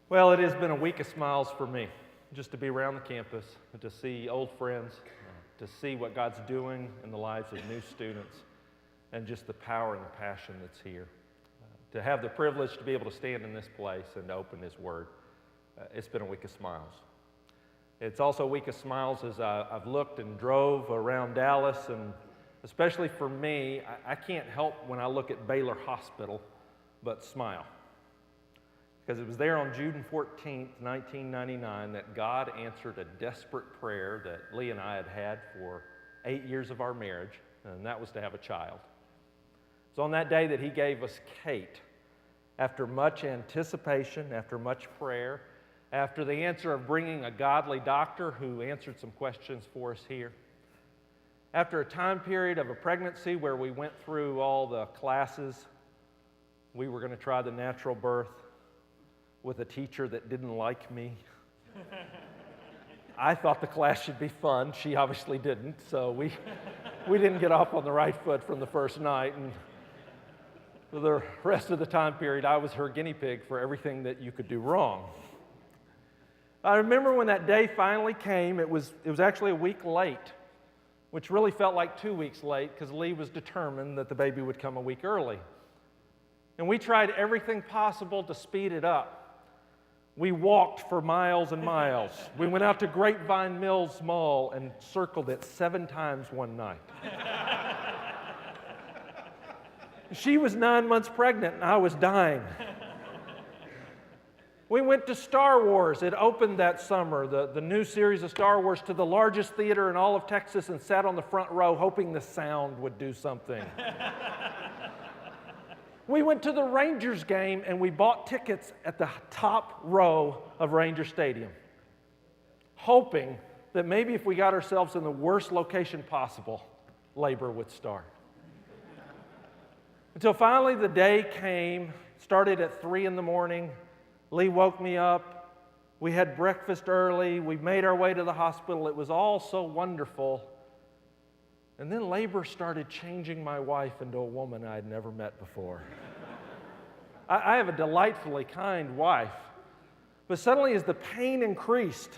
Well, it has been a week of smiles for me, just to be around the campus, to see old friends, to see what God's doing in the lives of new students, and just the power and the passion that's here. To have the privilege to be able to stand in this place and to open His Word, it's been a week of smiles. It's also a week of smiles as I've looked and drove around Dallas, and especially for me, I can't help when I look at Baylor Hospital but smile. Because it was there on June 14th, 1999, that God answered a desperate prayer that Lee and I had had for 8 years of our marriage, and that was to have a child. It's on that day that He gave us Kate. After much anticipation, after much prayer, after the answer of bringing a godly doctor who answered some questions for us here, after a time period of a pregnancy where we went through all the classes, we were going to try the natural birth with a teacher that didn't like me. I thought the class should be fun. She obviously didn't, so we didn't get off on the right foot from the first night. And for the rest of the time period, I was her guinea pig for everything that you could do wrong. I remember when that day finally came, it was actually a week late, which really felt like 2 weeks late because Lee was determined that the baby would come a week early. And we tried everything possible to speed it up. We walked for miles and miles. We went out to Grapevine Mills Mall and circled it 7 times one night. She was 9 months pregnant and I was dying. We went to Star Wars. It opened that summer, the new series of Star Wars, to the largest theater in all of Texas, and sat on the front row hoping the sound would do something. We went to the Rangers game and we bought tickets at the top row of Ranger Stadium, hoping that maybe if we got ourselves in the worst location possible, labor would start. Until finally the day came, started at 3 in the morning. Lee woke me up. We had breakfast early. We made our way to the hospital. It was all so wonderful. And then labor started changing my wife into a woman I had never met before. I have a delightfully kind wife, but suddenly as the pain increased,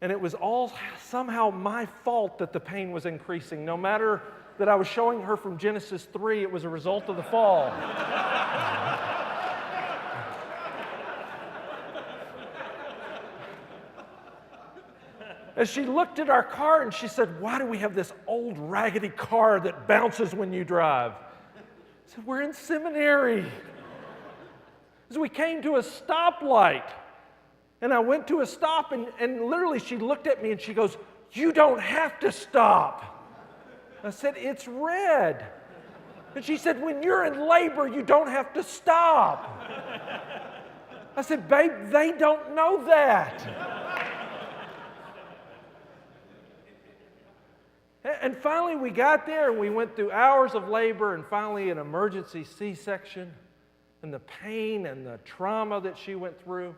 and it was all somehow my fault that the pain was increasing, no matter that I was showing her from Genesis 3, it was a result of the fall. As she looked at our car and she said, "Why do we have this old raggedy car that bounces when you drive?" I said, "We're in Seminary." As we came to a stoplight, and I went to a stop, and literally she looked at me and she goes, "You don't have to stop." I said, "It's red." And she said, "When you're in labor, you don't have to stop." I said, "Babe, they don't know that." And finally we got there and we went through hours of labor and finally an emergency C-section and the pain and the trauma that she went through.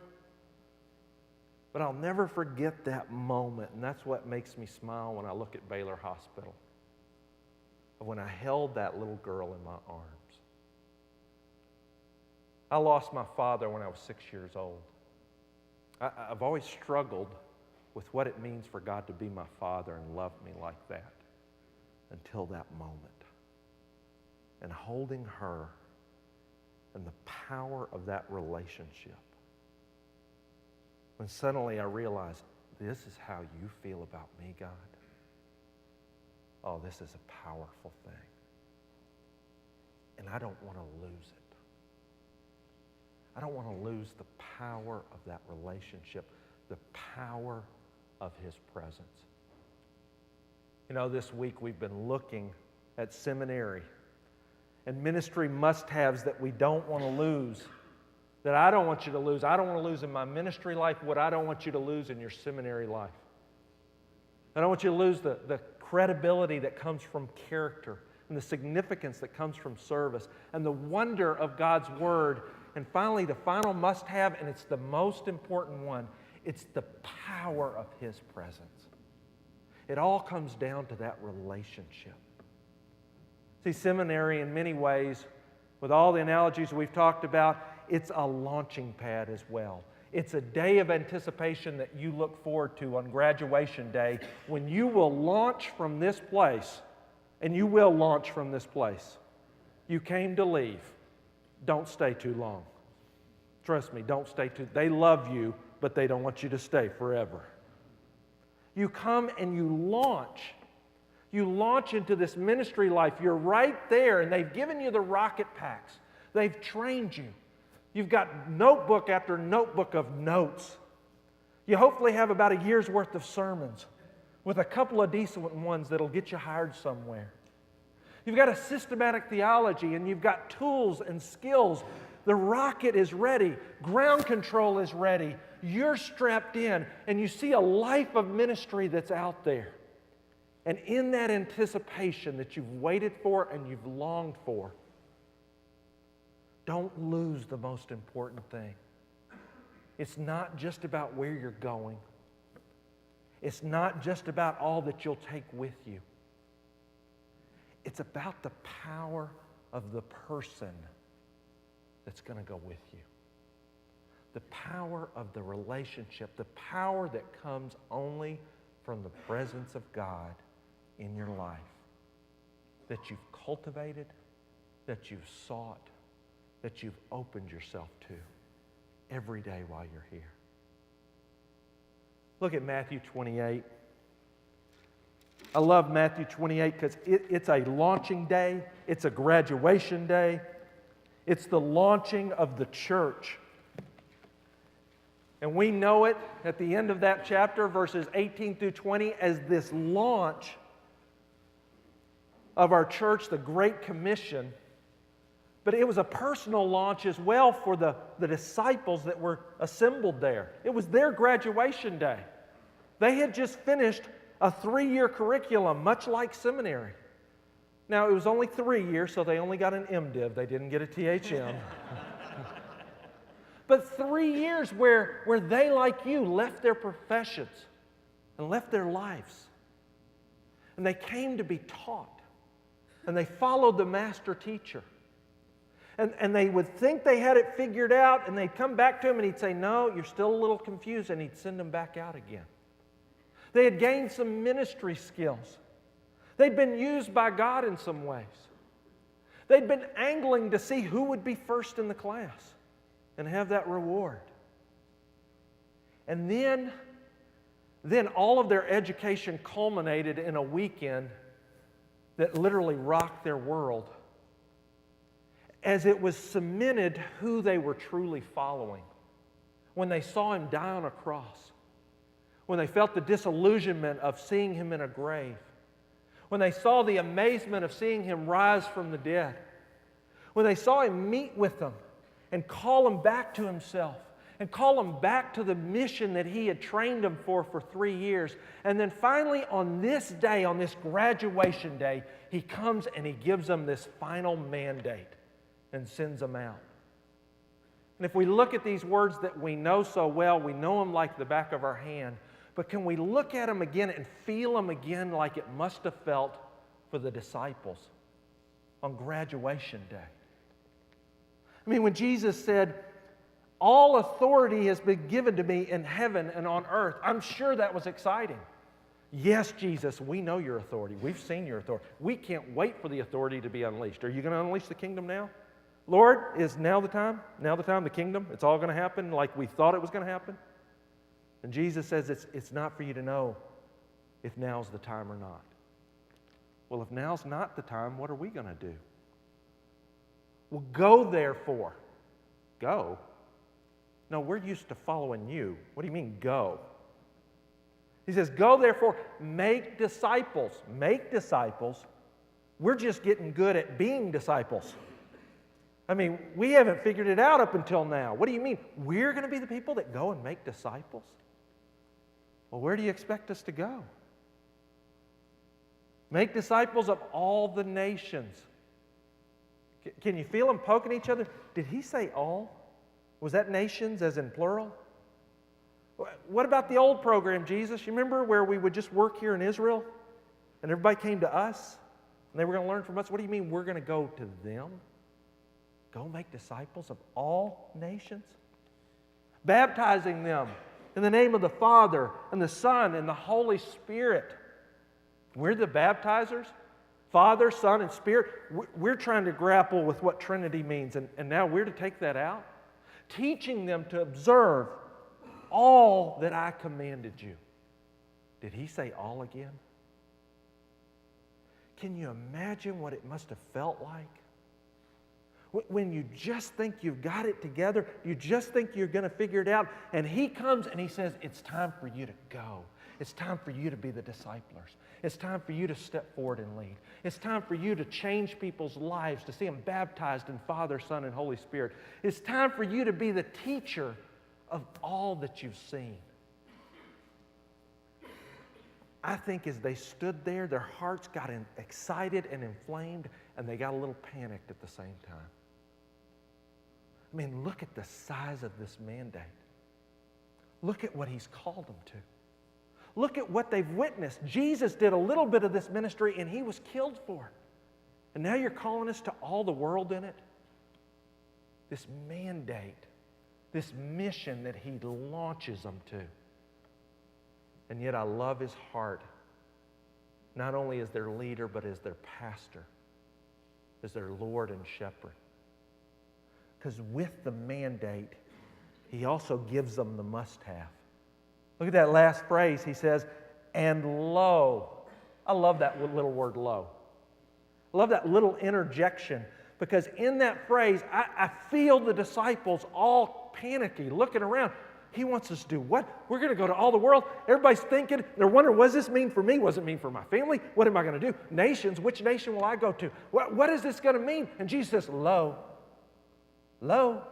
But I'll never forget that moment, and that's what makes me smile when I look at Baylor Hospital, of when I held that little girl in my arms. I lost my father when I was 6 years old. I've always struggled with what it means for God to be my Father and love me like that until that moment. And holding her and the power of that relationship, when suddenly I realized, this is how you feel about me, God. Oh, this is a powerful thing. And I don't want to lose it. I don't want to lose the power of that relationship, the power of His presence. You know, this week we've been looking at seminary and ministry must-haves that we don't want to lose, that I don't want you to lose. I don't want to lose in my ministry life what I don't want you to lose in your seminary life. I don't want you to lose the credibility that comes from character and the significance that comes from service and the wonder of God's Word. And finally, the final must-have, and it's the most important one, it's the power of His presence. It all comes down to that relationship. See, seminary in many ways, with all the analogies we've talked about, it's a launching pad as well. It's a day of anticipation that you look forward to on graduation day when you will launch from this place, and you will launch from this place. You came to leave. Don't stay too long. Trust me, don't stay too. They love you, but they don't want you to stay forever. You come and you launch. You launch into this ministry life. You're right there, and they've given you the rocket packs. They've trained you. You've got notebook after notebook of notes. You hopefully have about a year's worth of sermons with a couple of decent ones that'll get you hired somewhere. You've got a systematic theology, and you've got tools and skills. The rocket is ready. Ground control is ready. You're strapped in, and you see a life of ministry that's out there. And in that anticipation that you've waited for and you've longed for, don't lose the most important thing. It's not just about where you're going. It's not just about all that you'll take with you. It's about the power of the person that's going to go with you. The power of the relationship, the power that comes only from the presence of God in your life, that you've cultivated, that you've sought, that you've opened yourself to every day while you're here. Look at Matthew 28. I love Matthew 28 because it's a launching day. It's a graduation day. It's the launching of the church. And we know it at the end of that chapter, verses 18 through 20, as this launch of our church, the Great Commission. But it was a personal launch as well for the disciples that were assembled there. It was their graduation day. They had just finished a 3-year curriculum, much like seminary. Now, it was only 3 years, so they only got an MDiv. They didn't get a THM. But 3 years where they, like you, left their professions and left their lives. And they came to be taught. And they followed the master teacher. And they would think they had it figured out, and they'd come back to him and he'd say, no, you're still a little confused, and he'd send them back out again. They had gained some ministry skills. They'd been used by God in some ways. They'd been angling to see who would be first in the class and have that reward. And then all of their education culminated in a weekend that literally rocked their world, as it was cemented who they were truly following. When they saw him die on a cross, when they felt the disillusionment of seeing him in a grave, when they saw the amazement of seeing him rise from the dead, when they saw him meet with them and call them back to himself, and call them back to the mission that he had trained them for 3 years. And then finally on this day, on this graduation day, he comes and he gives them this final mandate and sends them out. And if we look at these words that we know so well, we know them like the back of our hand, but can we look at them again and feel them again like it must have felt for the disciples on graduation day? I mean, when Jesus said, all authority has been given to me in heaven and on earth, I'm sure that was exciting. Yes, Jesus, we know your authority. We've seen your authority. We can't wait for the authority to be unleashed. Are you going to unleash the kingdom now? Lord, is now the time? Now the time, the kingdom? It's all going to happen like we thought it was going to happen? And Jesus says it's not for you to know if now's the time or not. Well, if now's not the time, what are we going to do? Well, go therefore. Go? No, we're used to following you. What do you mean, go? He says, go therefore, make disciples. Make disciples. We're just getting good at being disciples. I mean, we haven't figured it out up until now. What do you mean? We're going to be the people that go and make disciples? Well, where do you expect us to go? Make disciples of all the nations. Can you feel them poking each other? Did he say all? Was that nations as in plural? What about the old program, Jesus? You remember where we would just work here in Israel and everybody came to us and they were going to learn from us? What do you mean we're going to go to them? Go make disciples of all nations, baptizing them in the name of the Father and the Son and the Holy Spirit. We're the baptizers, Father, Son, and Spirit. We're trying to grapple with what Trinity means, and now we're to take that out. Teaching them to observe all that I commanded you. Did he say all again? Can you imagine what it must have felt like? When you just think you've got it together, you just think you're going to figure it out, and he comes and he says, it's time for you to go. It's time for you to be the disciplers. It's time for you to step forward and lead. It's time for you to change people's lives, to see them baptized in Father, Son, and Holy Spirit. It's time for you to be the teacher of all that you've seen. I think as they stood there, their hearts got excited and inflamed, and they got a little panicked at the same time. I mean, look at the size of this mandate. Look at what he's called them to. Look at what they've witnessed. Jesus did a little bit of this ministry, and he was killed for it. And now you're calling us to all the world in it? This mandate, this mission that he launches them to. And yet I love his heart, not only as their leader, but as their pastor, as their Lord and shepherd. Because with the mandate, he also gives them the must-have. Look at that last phrase. He says, and lo. I love that little word, lo. I love that little interjection, because in that phrase, I feel the disciples all panicky, looking around. He wants us to do what? We're going to go to all the world. Everybody's thinking, they're wondering, what does this mean for me? What does it mean for my family? What am I going to do? Nations, which nation will I go to? What is this going to mean? And Jesus says, lo. Lo.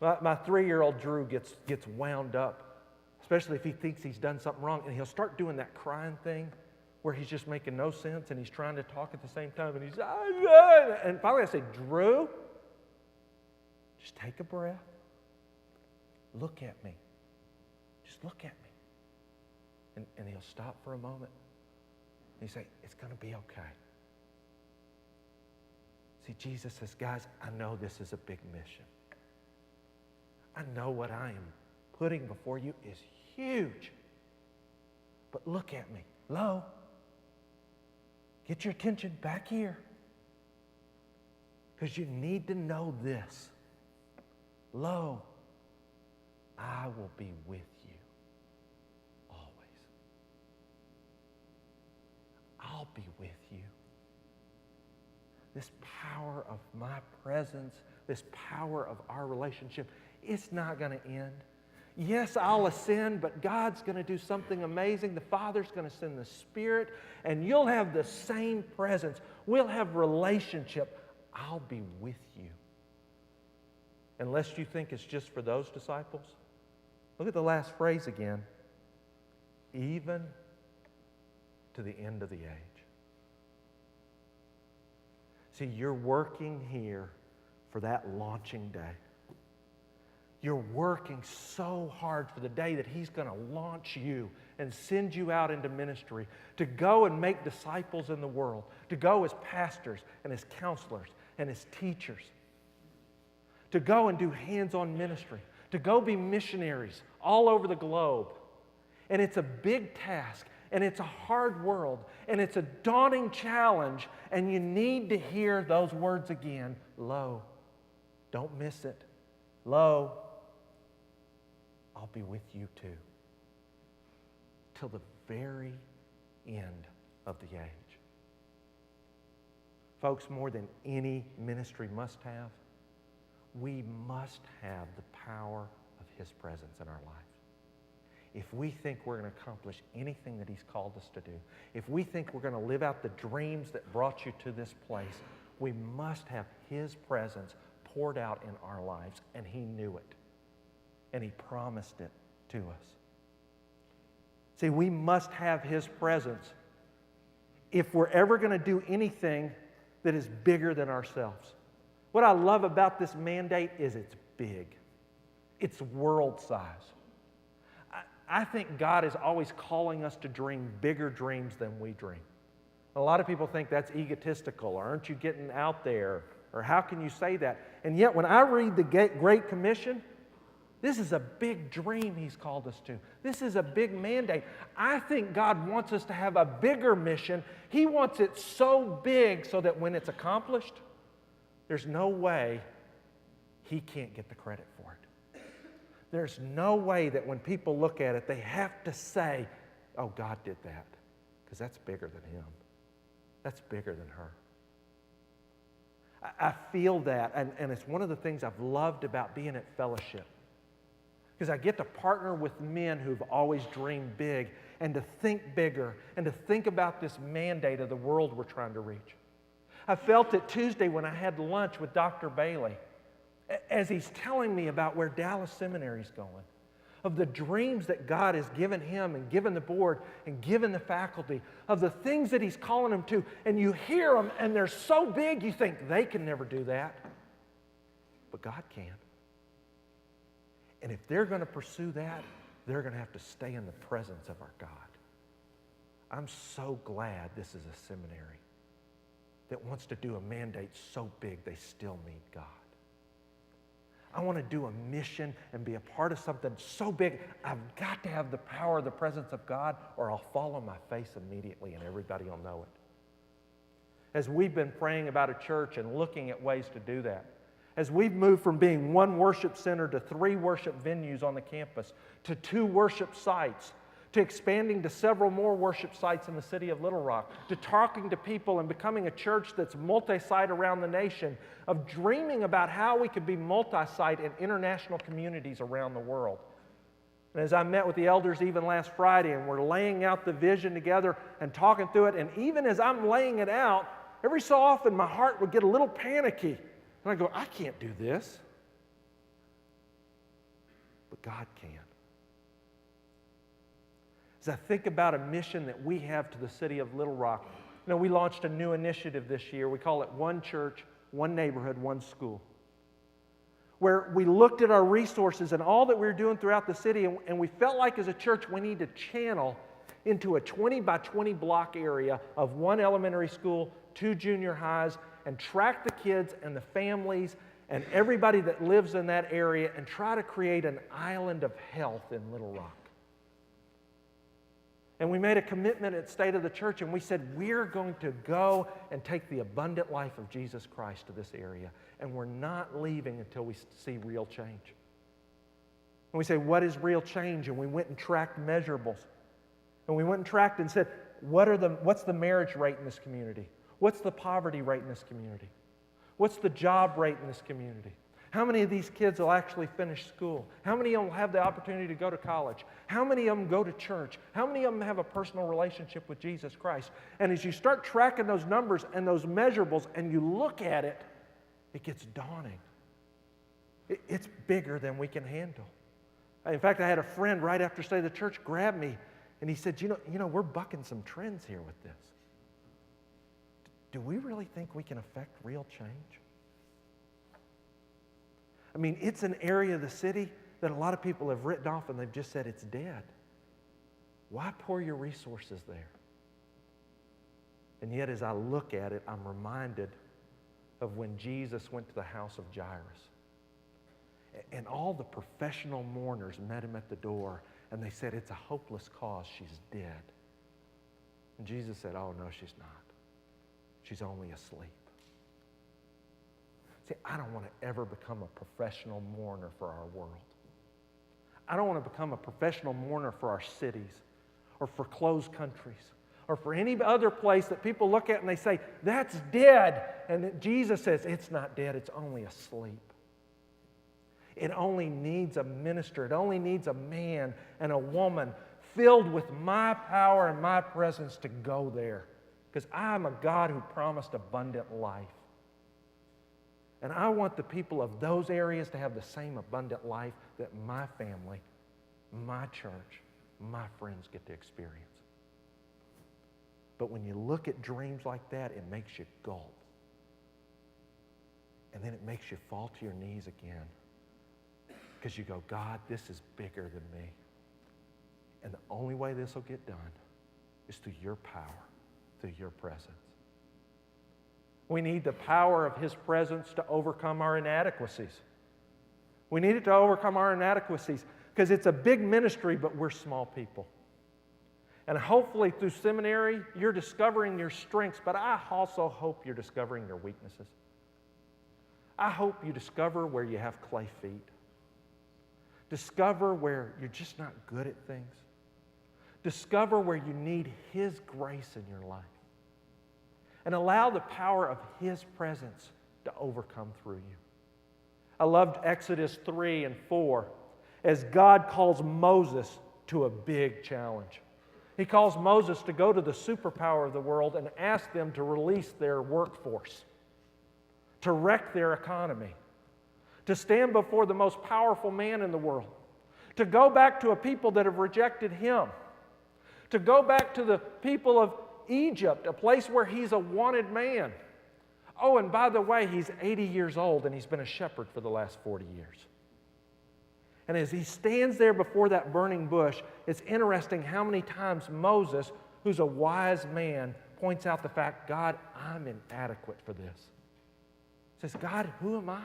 My 3-year-old Drew gets wound up, especially if he thinks he's done something wrong, and he'll start doing that crying thing where he's just making no sense and he's trying to talk at the same time, and he's, and finally I say, Drew, just take a breath. Look at me. Just look at me. And he'll stop for a moment. And he'll say, it's going to be okay. See, Jesus says, guys, I know this is a big mission. I know what I am putting before you is huge. But look at me. Lo. Get your attention back here. Because you need to know this. Lo, I will be with you always. I'll be with you. This power of my presence, this power of our relationship, it's not going to end. Yes, I'll ascend, but God's going to do something amazing. The Father's going to send the Spirit, and you'll have the same presence. We'll have relationship. I'll be with you. Unless you think it's just for those disciples. Look at the last phrase again. Even to the end of the age. See, you're working here for that launching day. You're working so hard for the day that he's going to launch you and send you out into ministry to go and make disciples in the world, to go as pastors and as counselors and as teachers, to go and do hands-on ministry, to go be missionaries all over the globe. And it's a big task, and it's a hard world, and it's a daunting challenge, and you need to hear those words again. Lo, don't miss it. Lo, I'll be with you too. Till the very end of the age. Folks, more than any ministry must have, we must have the power of his presence in our lives. If we think we're going to accomplish anything that he's called us to do, if we think we're going to live out the dreams that brought you to this place, we must have his presence poured out in our lives, and he knew it, and he promised it to us. See, we must have his presence if we're ever going to do anything that is bigger than ourselves. What I love about this mandate is it's big. It's world size. I think God is always calling us to dream bigger dreams than we dream. A lot of people think that's egotistical, or aren't you getting out there, or how can you say that? And yet when I read the Great Commission, this is a big dream He's called us to. This is a big mandate. I think God wants us to have a bigger mission. He wants it so big so that when it's accomplished, there's no way He can't get the credit for it. There's no way that when people look at it, they have to say, oh, God did that, because that's bigger than Him. That's bigger than her. I feel that, and it's one of the things I've loved about being at Fellowship, because I get to partner with men who've always dreamed big and to think bigger and to think about this mandate of the world we're trying to reach. I felt it Tuesday when I had lunch with Dr. Bailey as he's telling me about where Dallas Seminary is going, of the dreams that God has given him and given the board and given the faculty, of the things that He's calling them to. And you hear them and they're so big you think they can never do that. But God can. And if they're going to pursue that, they're going to have to stay in the presence of our God. I'm so glad this is a seminary that wants to do a mandate so big they still need God. I want to do a mission and be a part of something so big, I've got to have the power of the presence of God, or I'll fall on my face immediately and everybody will know it. As we've been praying about a church and looking at ways to do that, as we've moved from being one worship center to 3 worship venues on the campus, to 2 worship sites, to expanding to several more worship sites in the city of Little Rock, to talking to people and becoming a church that's multi-site around the nation, of dreaming about how we could be multi-site in international communities around the world. And as I met with the elders even last Friday, and we're laying out the vision together and talking through it, and even as I'm laying it out, every so often my heart would get a little panicky. And I go, I can't do this. But God can. As I think about a mission that we have to the city of Little Rock, we launched a new initiative this year. We call it One Church, One Neighborhood, One School, where we looked at our resources and all that we were doing throughout the city, and we felt like as a church we need to channel into a 20 by 20 block area of 1 elementary school, 2 junior highs, and track the kids and the families and everybody that lives in that area and try to create an island of health in Little Rock. And we made a commitment at State of the Church, and we said, we're going to go and take the abundant life of Jesus Christ to this area, and we're not leaving until we see real change. And we say, what is real change? And we went and tracked measurables. And we went and tracked and said, what's the marriage rate in this community? What's the poverty rate in this community? What's the job rate in this community? How many of these kids will actually finish school? How many of them will have the opportunity to go to college? How many of them go to church? How many of them have a personal relationship with Jesus Christ? And as you start tracking those numbers and those measurables and you look at it, it gets daunting. It's bigger than we can handle. In fact, I had a friend right after State of the Church grab me and he said, you know, we're bucking some trends here with this. Do we really think we can affect real change? I mean, it's an area of the city that a lot of people have written off and they've just said it's dead. Why pour your resources there? And yet as I look at it, I'm reminded of when Jesus went to the house of Jairus. And all the professional mourners met him at the door and they said, it's a hopeless cause, she's dead. And Jesus said, oh no, she's not. She's only asleep. See, I don't want to ever become a professional mourner for our world. I don't want to become a professional mourner for our cities or for closed countries or for any other place that people look at and they say, that's dead. And Jesus says, it's not dead, it's only asleep. It only needs a minister. It only needs a man and a woman filled with my power and my presence to go there. Because I'm a God who promised abundant life. And I want the people of those areas to have the same abundant life that my family, my church, my friends get to experience. But when you look at dreams like that, it makes you gulp. And then it makes you fall to your knees again. Because you go, God, this is bigger than me. And the only way this will get done is through your power, through your presence. We need the power of His presence to overcome our inadequacies. We need it to overcome our inadequacies because it's a big ministry, but we're small people. And hopefully through seminary, you're discovering your strengths, but I also hope you're discovering your weaknesses. I hope you discover where you have clay feet. Discover where you're just not good at things. Discover where you need His grace in your life. And allow the power of His presence to overcome through you. I loved Exodus 3 and 4 as God calls Moses to a big challenge. He calls Moses to go to the superpower of the world and ask them to release their workforce, to wreck their economy, to stand before the most powerful man in the world, to go back to a people that have rejected him, to go back to the people of Egypt, a place where he's a wanted man. Oh, and by the way, he's 80 years old and he's been a shepherd for the last 40 years. And as he stands there before that burning bush, it's interesting how many times Moses, who's a wise man, points out the fact, God, I'm inadequate for this. He says, God, who am I?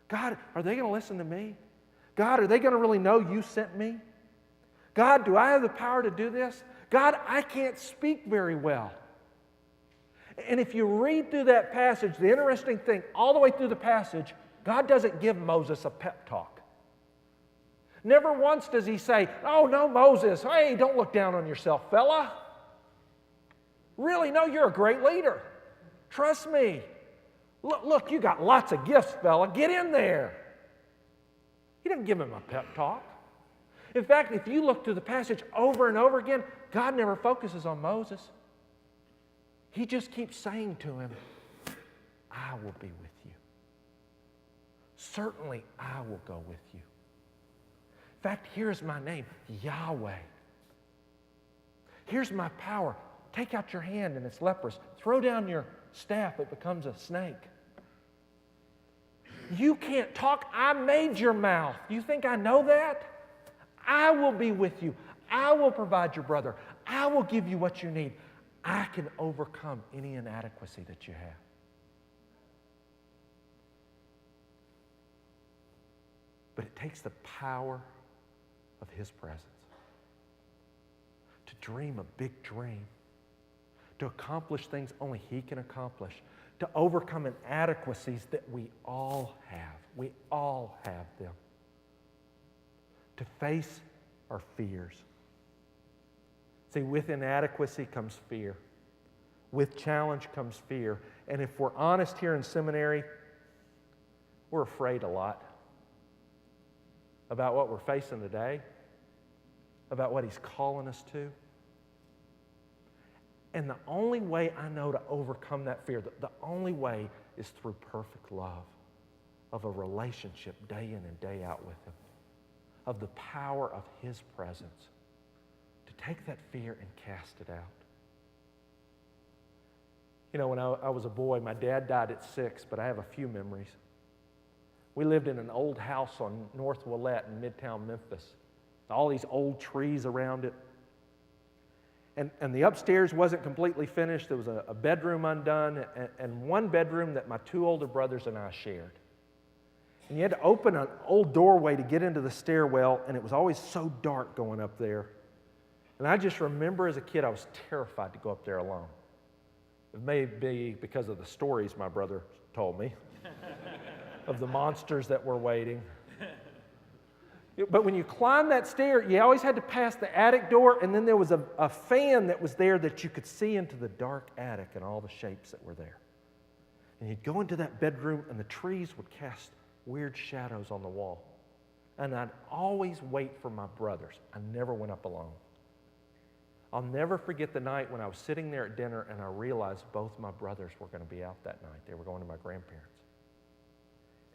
God, are they going to listen to me? God, are they going to really know you sent me? God, do I have the power to do this? God, I can't speak very well. And if you read through that passage, the interesting thing, all the way through the passage, God doesn't give Moses a pep talk. Never once does He say, oh, no, Moses, hey, don't look down on yourself, fella. Really, no, you're a great leader. Trust me. Look, you got lots of gifts, fella. Get in there. He doesn't give him a pep talk. In fact, if you look through the passage over and over again, God never focuses on Moses. He just keeps saying to him, I will be with you. Certainly, I will go with you. In fact, here's my name, Yahweh. Here's my power. Take out your hand and it's leprous. Throw down your staff, it becomes a snake. You can't talk. I made your mouth. You think I know that? I will be with you. I will provide your brother. I will give you what you need. I can overcome any inadequacy that you have. But it takes the power of His presence to dream a big dream, to accomplish things only He can accomplish, to overcome inadequacies that we all have. We all have them. To face our fears. See, with inadequacy comes fear. With challenge comes fear. And if we're honest here in seminary, we're afraid a lot about what we're facing today, about what He's calling us to. And the only way I know to overcome that fear, the only way is through perfect love of a relationship day in and day out with Him, of the power of His presence to take that fear and cast it out. You know, when I was a boy, my dad died at 6, but I have a few memories. We lived in an old house on North Willette in Midtown Memphis. All these old trees around it. And the upstairs wasn't completely finished. There was a bedroom undone and one bedroom that my 2 older brothers and I shared. And you had to open an old doorway to get into the stairwell, and it was always so dark going up there. And I just remember as a kid, I was terrified to go up there alone. It may be because of the stories my brother told me of the monsters that were waiting. But when you climbed that stair, you always had to pass the attic door, and then there was a fan that was there that you could see into the dark attic and all the shapes that were there. And you'd go into that bedroom, and the trees would cast weird shadows on the wall. And I'd always wait for my brothers. I never went up alone. I'll never forget the night when I was sitting there at dinner and I realized both my brothers were going to be out that night. They were going to my grandparents.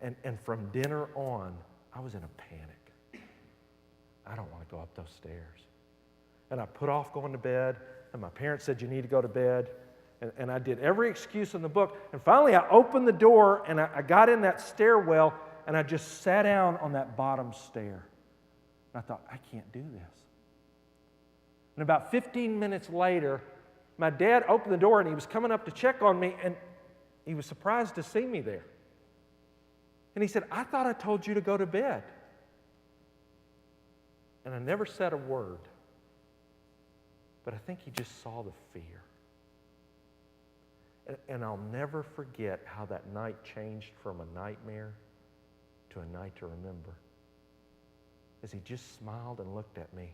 And from dinner on, I was in a panic. I don't want to go up those stairs. And I put off going to bed, and my parents said, you need to go to bed. And I did every excuse in the book. And finally, I opened the door, and I got in that stairwell, and I just sat down on that bottom stair. And I thought, I can't do this. And about 15 minutes later, my dad opened the door and he was coming up to check on me, and he was surprised to see me there. And he said, I thought I told you to go to bed. And I never said a word. But I think he just saw the fear. And I'll never forget how that night changed from a nightmare to a night to remember. As he just smiled and looked at me.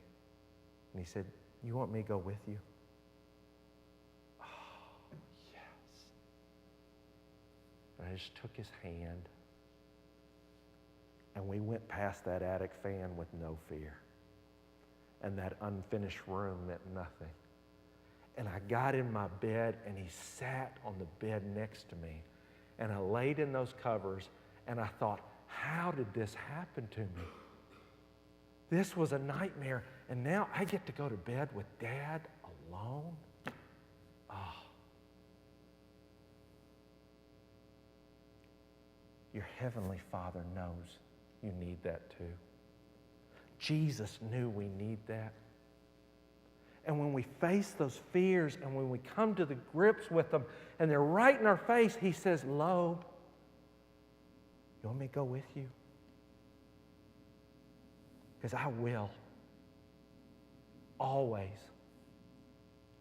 And he said, you want me to go with you? Oh, yes. And I just took his hand. And we went past that attic fan with no fear. And that unfinished room meant nothing. And I got in my bed, and he sat on the bed next to me. And I laid in those covers, and I thought, how did this happen to me? This was a nightmare, and now I get to go to bed with Dad alone? Oh. Your Heavenly Father knows you need that too. Jesus knew we need that. And when we face those fears and when we come to the grips with them and they're right in our face, he says, lo, you want me to go with you? Because I will. Always.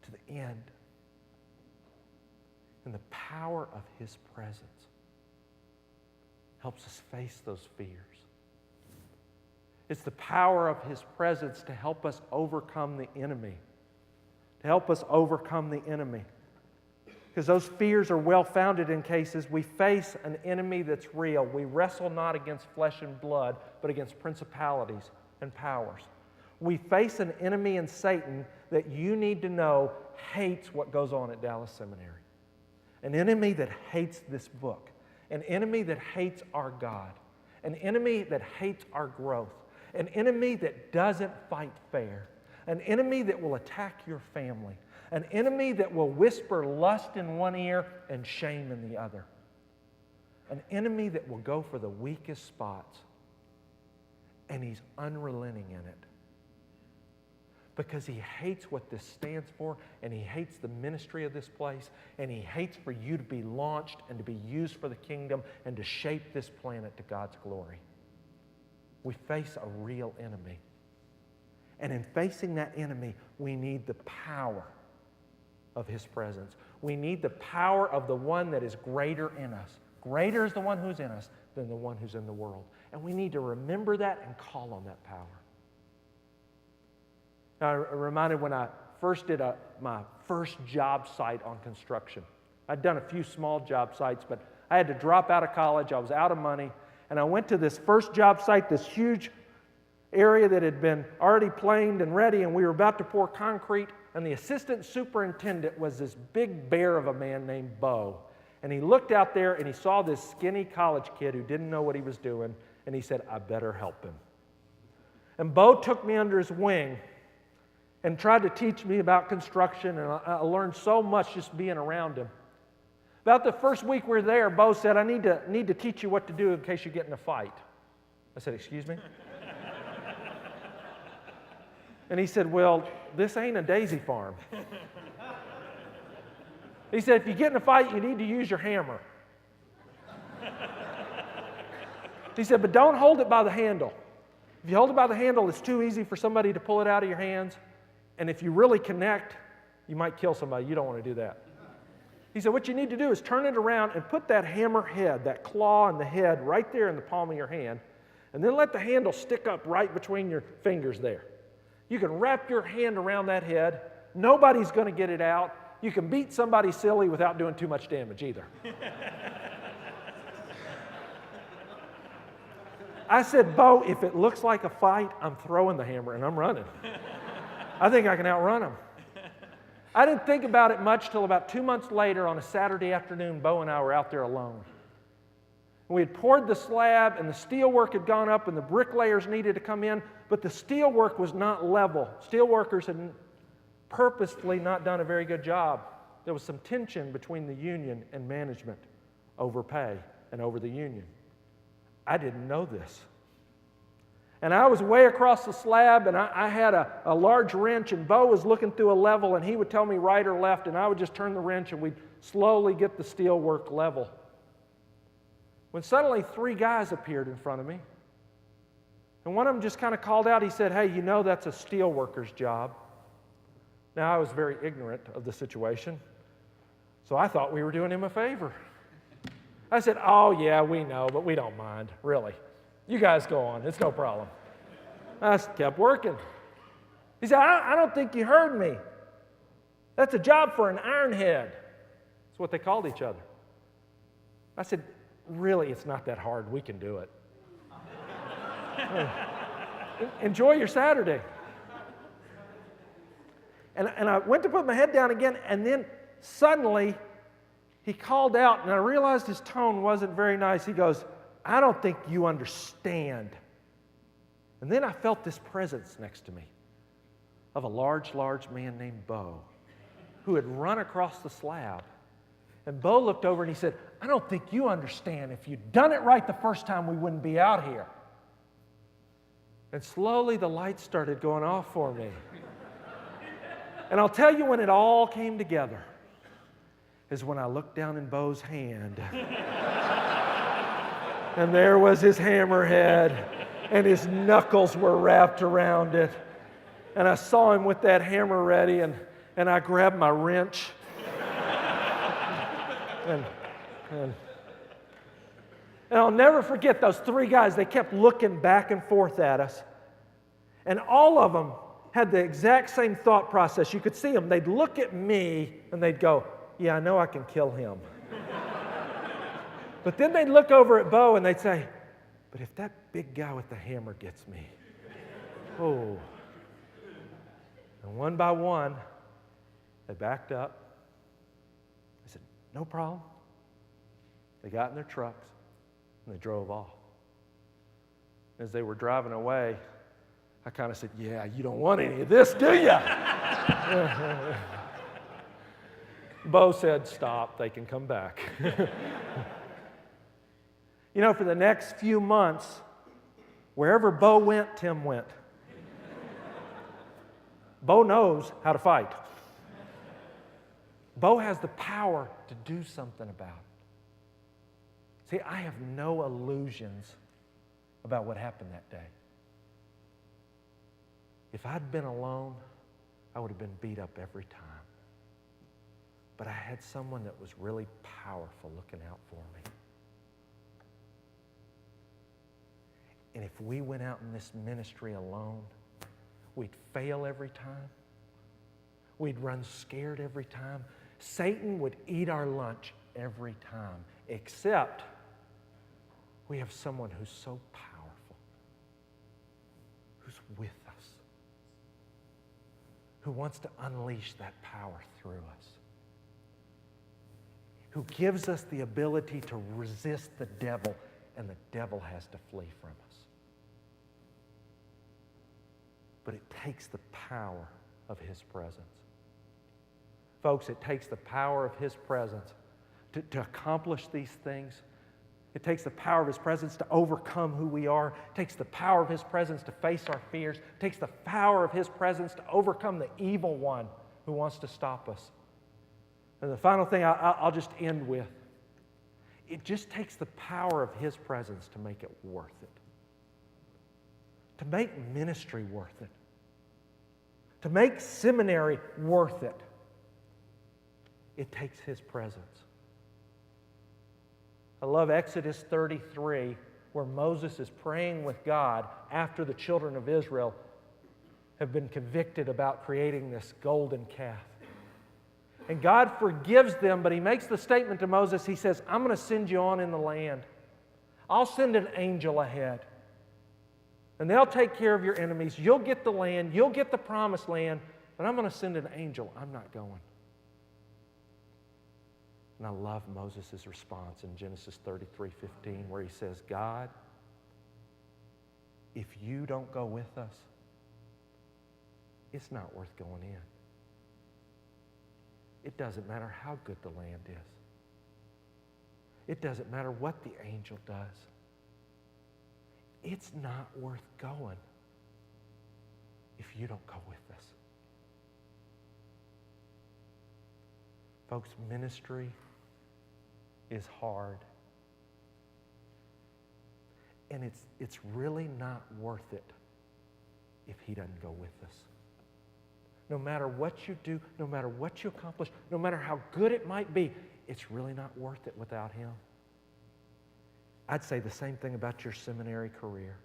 To the end. And the power of his presence helps us face those fears. It's the power of his presence to help us overcome the enemy. To help us overcome the enemy. Because those fears are well-founded in cases we face an enemy that's real. We wrestle not against flesh and blood, but against principalities and powers. We face an enemy in Satan that you need to know hates what goes on at Dallas Seminary. An enemy that hates this book. An enemy that hates our God. An enemy that hates our growth. An enemy that doesn't fight fair. An enemy that will attack your family. An enemy that will whisper lust in one ear and shame in the other. An enemy that will go for the weakest spots. And he's unrelenting in it. Because he hates what this stands for, and he hates the ministry of this place, and he hates for you to be launched and to be used for the kingdom and to shape this planet to God's glory. We face a real enemy. And in facing that enemy, we need the power of his presence. We need the power of the one that is greater in us. Greater is the one who's in us than the one who's in the world. And we need to remember that and call on that power. Now, I'm reminded when I first did my first job site on construction. I'd done a few small job sites, but I had to drop out of college. I was out of money. And I went to this first job site, this huge area that had been already planed and ready, and we were about to pour concrete, and the assistant superintendent was this big bear of a man named Bo. And he looked out there and he saw this skinny college kid who didn't know what he was doing, and he said, I better help him. And Bo took me under his wing and tried to teach me about construction, and I learned so much just being around him. About the first week we were there, Bo said, I need to teach you what to do in case you get in a fight. I said, excuse me? And he said, well, this ain't a daisy farm. He said, if you get in a fight, you need to use your hammer. He said, but don't hold it by the handle. If you hold it by the handle, it's too easy for somebody to pull it out of your hands. And if you really connect, you might kill somebody. You don't want to do that. He said, what you need to do is turn it around and put that hammer head, that claw and the head right there in the palm of your hand, and then let the handle stick up right between your fingers there. You can wrap your hand around that head. Nobody's going to get it out. You can beat somebody silly without doing too much damage either. I said, Bo, if it looks like a fight, I'm throwing the hammer and I'm running. I think I can outrun him. I didn't think about it much till about 2 months later on a Saturday afternoon. Bo and I were out there alone. We had poured the slab and the steel work had gone up and the bricklayers needed to come in, but the steel work was not level. Steel workers had purposely not done a very good job. There was some tension between the union and management over pay and over the union. I didn't know this. And I was way across the slab, and I had a large wrench, and Bo was looking through a level, and he would tell me right or left, and I would just turn the wrench, and we'd slowly get the steel work level. When suddenly 3 guys appeared in front of me, and one of them just kind of called out. He said, "Hey, you know that's a steel worker's job." Now, I was very ignorant of the situation, so I thought we were doing him a favor. I said, "Oh, yeah, we know, but we don't mind, really. You guys go on. It's no problem." I kept working. He said, I don't think you heard me. That's a job for an ironhead." That's what they called each other. I said, "Really, it's not that hard. We can do it. Enjoy your Saturday." And I went to put my head down again, and then suddenly he called out, and I realized his tone wasn't very nice. He goes, "I don't think you understand." And then I felt this presence next to me of a large man named Bo, who had run across the slab. And Bo looked over and he said, "I don't think you understand. If you'd done it right the first time, we wouldn't be out here." And slowly the lights started going off for me. And I'll tell you when it all came together is when I looked down in Bo's hand. And there was his hammerhead, and his knuckles were wrapped around it. And I saw him with that hammer ready, and I grabbed my wrench. And I'll never forget those 3 guys. They kept looking back and forth at us. And all of them had the exact same thought process. You could see them. They'd look at me, and they'd go, "Yeah, I know I can kill him." But then they'd look over at Bo, and they'd say, "But if that big guy with the hammer gets me, oh." And one by one, they backed up. I said, "No problem." They got in their trucks, and they drove off. As they were driving away, I kind of said, "Yeah, you don't want any of this, do you?" Bo said, "Stop, they can come back." You know, for the next few months, wherever Bo went, Tim went. Bo knows how to fight. Bo has the power to do something about it. See, I have no illusions about what happened that day. If I'd been alone, I would have been beat up every time. But I had someone that was really powerful looking out for me. And if we went out in this ministry alone, we'd fail every time. We'd run scared every time. Satan would eat our lunch every time, except we have someone who's so powerful, who's with us, who wants to unleash that power through us, who gives us the ability to resist the devil, and the devil has to flee from us. But it takes the power of His presence. Folks, it takes the power of His presence to accomplish these things. It takes the power of His presence to overcome who we are. It takes the power of His presence to face our fears. It takes the power of His presence to overcome the evil one who wants to stop us. And the final thing I'll just end with, it just takes the power of His presence to make it worth it. To make ministry worth it. To make seminary worth it. It takes His presence. I love Exodus 33, where Moses is praying with God after the children of Israel have been convicted about creating this golden calf. And God forgives them, but He makes the statement to Moses. He says, "I'm going to send you on in the land. I'll send an angel ahead. And they'll take care of your enemies. You'll get the land. You'll get the promised land. But I'm going to send an angel. I'm not going." And I love Moses' response in Genesis 33:15, where he says, "God, if you don't go with us, it's not worth going in. It doesn't matter how good the land is. It doesn't matter what the angel does. it's not worth going if you don't go with us. Folks, ministry is hard. And it's really not worth it if he doesn't go with us. No matter what you do, no matter what you accomplish, no matter how good it might be, it's really not worth it without him. I'd say the same thing about your seminary career.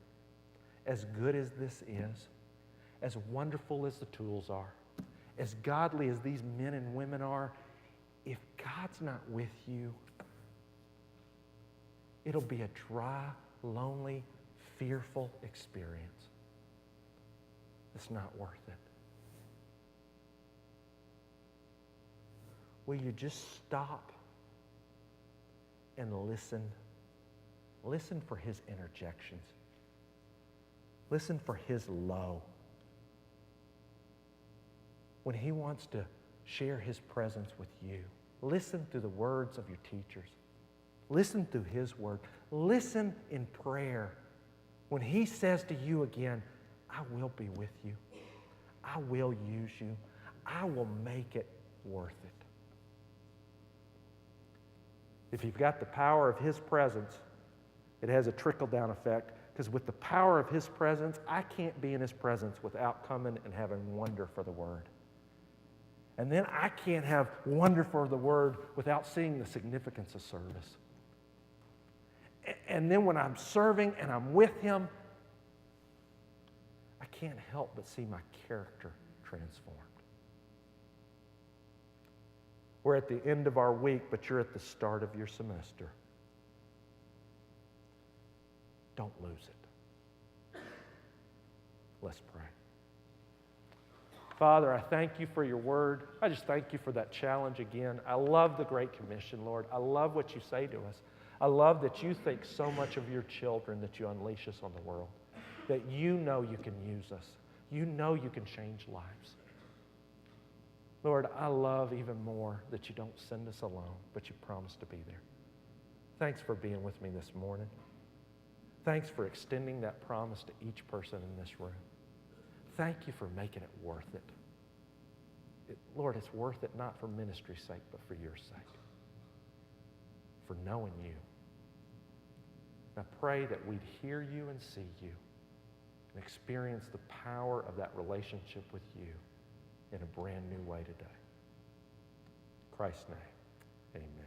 As good as this is, as wonderful as the tools are, as godly as these men and women are, if God's not with you, it'll be a dry, lonely, fearful experience. It's not worth it. Will you just stop and listen? Listen for his interjections. Listen for his low. When he wants to share his presence with you, listen through the words of your teachers. Listen through his word. Listen in prayer. When he says to you again, I will be with you. I will use you. I will make it worth it. If you've got the power of his presence, it has a trickle-down effect, because with the power of his presence, I can't be in his presence without coming and having wonder for the word. And then I can't have wonder for the word without seeing the significance of service. And then when I'm serving and I'm with him, I can't help but see my character transformed. We're at the end of our week, but you're at the start of your semester. Don't lose it. Let's pray. Father, I thank you for your word. I just thank you for that challenge again. I love the Great Commission, Lord. I love what you say to us. I love that you think so much of your children that you unleash us on the world, that you know you can use us. You know you can change lives. Lord, I love even more that you don't send us alone, but you promise to be there. Thanks for being with me this morning. Thanks for extending that promise to each person in this room. Thank you for making it worth it. Lord, it's worth it not for ministry's sake, but for your sake, for knowing you. And I pray that we'd hear you and see you and experience the power of that relationship with you in a brand new way today. In Christ's name, amen.